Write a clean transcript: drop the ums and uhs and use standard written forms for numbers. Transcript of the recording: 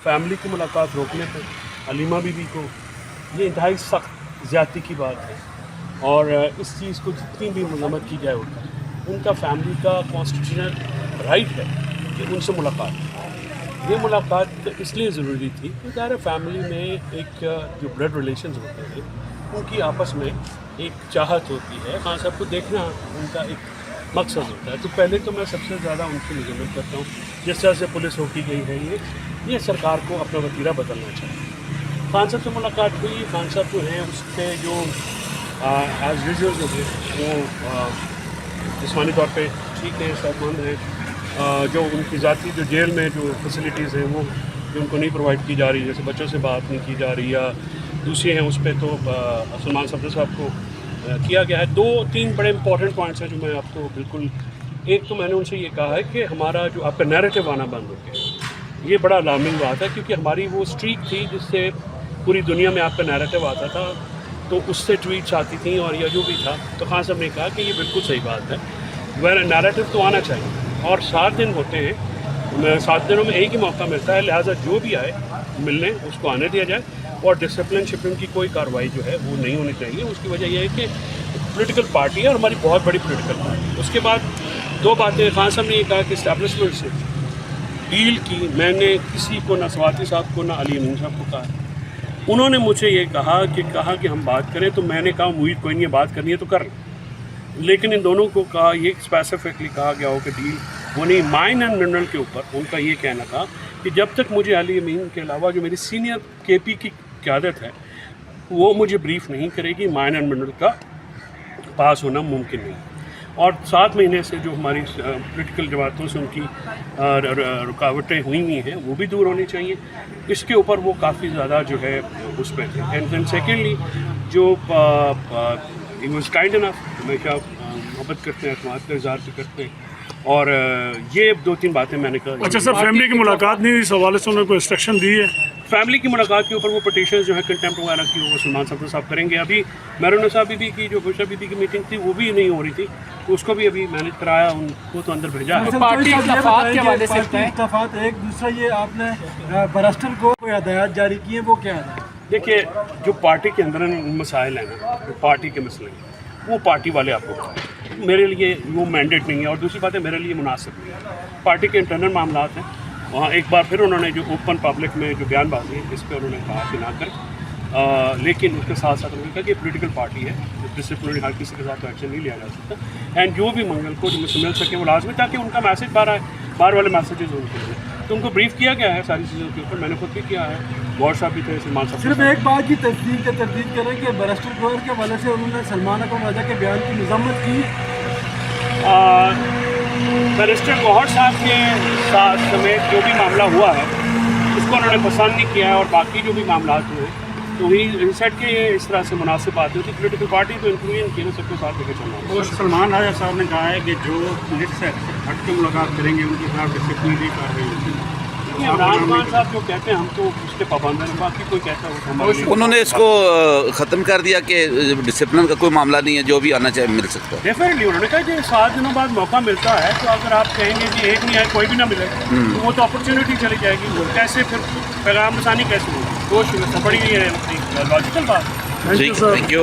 Family की मुलाकात रोकने पर हलीमा बीबी को, ये इंतहाई सख्त ज़्यादती की बात है। और इस चीज़ को जितनी भी मजम्मत की जाए उनका फैमिली का कॉन्स्टिट्यूशनल राइट है कि उनसे मुलाकात हो। ये मुलाकात इसलिए ज़रूरी थी क्योंकि हर फैमिली में एक जो ब्लड रिलेशंस होते हैं उनकी आपस में एक चाहत होती है, खान साहब को देखना उनका एक मकसद होता है। तो पहले तो मैं सबसे ज़्यादा उनकी मजम्मत करता हूँ जिस तरह से पुलिस रोकी गई है, ये सरकार को अपना वतीरा बदलना चाहिए। खान साहब से मुलाकात हुई, खान साहब जो हैं उसके जो एज यूजुअल जो है वो जिस्मानी तौर पे ठीक है, सेहतमंद हैं। जो उनकी ज़ाती जो जेल में जो फैसिलिटीज़ हैं वो जो उनको नहीं प्रोवाइड की जा रही, जैसे बच्चों से बात नहीं की जा रही या दूसरी हैं, उस पर तो सलमान सफदर साहब को किया गया है। 2-3 बड़े इंपॉर्टेंट पॉइंट्स हैं जो मैं आपको बिल्कुल, एक तो मैंने उनसे ये कहा है कि हमारा जो आपका नैरेटिव आना बंद हो गया, ये बड़ा अलार्मिंग बात है क्योंकि हमारी वो स्ट्रीक थी जिससे पूरी दुनिया में आपका नैरेटिव आता था, तो उससे ट्वीट्स आती थी और या जो भी था। तो खान साहब ने कहा कि ये बिल्कुल सही बात है, वह नैरेटिव तो आना चाहिए और 7 दिन होते हैं, 7 दिनों में एक ही मौका मिलता है, लिहाजा जो भी आए मिलने उसको आने दिया जाए और डिसिप्लिन शिप्लिन की कोई कार्रवाई जो है वो नहीं होनी चाहिए। उसकी वजह यह है कि पॉलिटिकल पार्टी है और हमारी बहुत बड़ी पॉलिटिकल पार्टी। उसके बाद 2 बातें खान साहब ने ये कहा कि इस्टेब्लिशमेंट से डील की, मैंने किसी को ना स्वाति साहब को ना अली अमीन साहब को कहा। उन्होंने मुझे ये कहा कि हम बात करें, तो मैंने कहा मुझे कोई नहीं बात करनी है तो कर लें, लेकिन इन दोनों को कहा ये स्पेसिफिकली कहा गया हो कि डील वो नहीं। माइन एंड मिनरल के ऊपर उनका ये कहना था कि जब तक मुझे अली अमीन के अलावा जो मेरी सीनियर केपी की क़यादत है वो मुझे ब्रीफ नहीं करेगी, माइन एंड मिनरल का पास होना मुमकिन नहीं। और 7 महीने से जो हमारी पॉलिटिकल जमातों से उनकी रुकावटें हुई हैं वो भी दूर होनी चाहिए। इसके ऊपर वो काफ़ी ज़्यादा जो है उस पर थे। एंड देन सेकेंडली जो ही वाज काइंड इनफ, हमेशा मोहब्बत करते हैं, अतमाद का इज़हार भी करते हैं, और ये 2-3 बातें मैंने कहा। अच्छा सर, फैमिली की मुलाकात नहीं हुई, इस हवाले से उन्होंने कोई इंस्ट्रक्शन दी है? फैमिली की मुलाकात के ऊपर वो पटिशन जो है कंटेम्प्ट वगैरह की वो सलमान सफदर साहब करेंगे। अभी मेहरुन्निसा बीबी की जो बुशरा बीबी की मीटिंग थी वो भी नहीं हो रही थी, तो उसको भी अभी मैनेज कराया, उनको तो अंदर भेजा है। पार्टी इख्तिलाफात के हवाले से इख्तिलाफात एक दूसरा, ये आपने बैरिस्टर को कोई हदायत जारी की है, वो क्या है? देखिए, जो पार्टी के अंदर मसाइल हैं ना, जो पार्टी के मसले हैं वो पार्टी वाले आपको बताएं, मेरे लिए वो मैंडेट नहीं है। और दूसरी बात है मेरे लिए मुनासिब नहीं है। पार्टी के इंटरनल मामलात हैं, वहाँ एक बार फिर उन्होंने जो ओपन पब्लिक में जो बयानबाजी है इस पर उन्होंने कहा कि ना करें, लेकिन उसके साथ साथ उन्होंने कहा कि पॉलिटिकल पार्टी है, डिसिप्लिनरी हर किसी के साथ एक्शन नहीं लिया जा सकता। एंड जो भी मंगल को जो मुझसे मिल सके वो लाजमी, ताकि उनका मैसेज बाहर वाले मैसेजेस उनको मिले। तो उनको ब्रीफ किया गया है सारी चीज़ों के ऊपर, मैंने खुद भी किया है, गौर साहब भी थे, सलमान साहब। सिर्फ एक बात की तरदीद करें कि बैरिस्टर गौर के हवाले से उन्होंने सलमान अकबर राजा के बयान की मजम्मत की। बैरिस्टर गौहर साहब के साथ समेत जो भी मामला हुआ है उसको उन्होंने पसंद नहीं किया है, और बाकी जो भी मामला हुए तो ही सेट के ये इस तरह से मुनासिब बात होती है। पॉलिटिकल पार्टी तो इंक्लूजन किए सबके साथ लेकर चलना। वो सलमान राजा साहब ने कहा है कि जो पुलिस से हट के मुलाकात करेंगे उनके खिलाफ डिसिप्लिनरी कार्रवाई होगी। इमरान खान साहब जो कहते हैं हम तो उसके पाबंद हैं, बाकी कोई कहता है। उन्होंने इसको ख़त्म कर दिया कि डिसिप्लिन का कोई मामला नहीं है, जो भी आना चाहिए मिल सकता है। डेफिनेटली उन्होंने कहा कि 7 दिनों बाद मौका मिलता है, तो अगर आप कहेंगे कि एक नहीं आए कोई भी ना मिले तो वो तो अपॉर्चुनिटी चली जाएगी, कैसे फिर पैगाम रसानी कैसे होगी? बड़ी लॉजिकल बात। Thank you.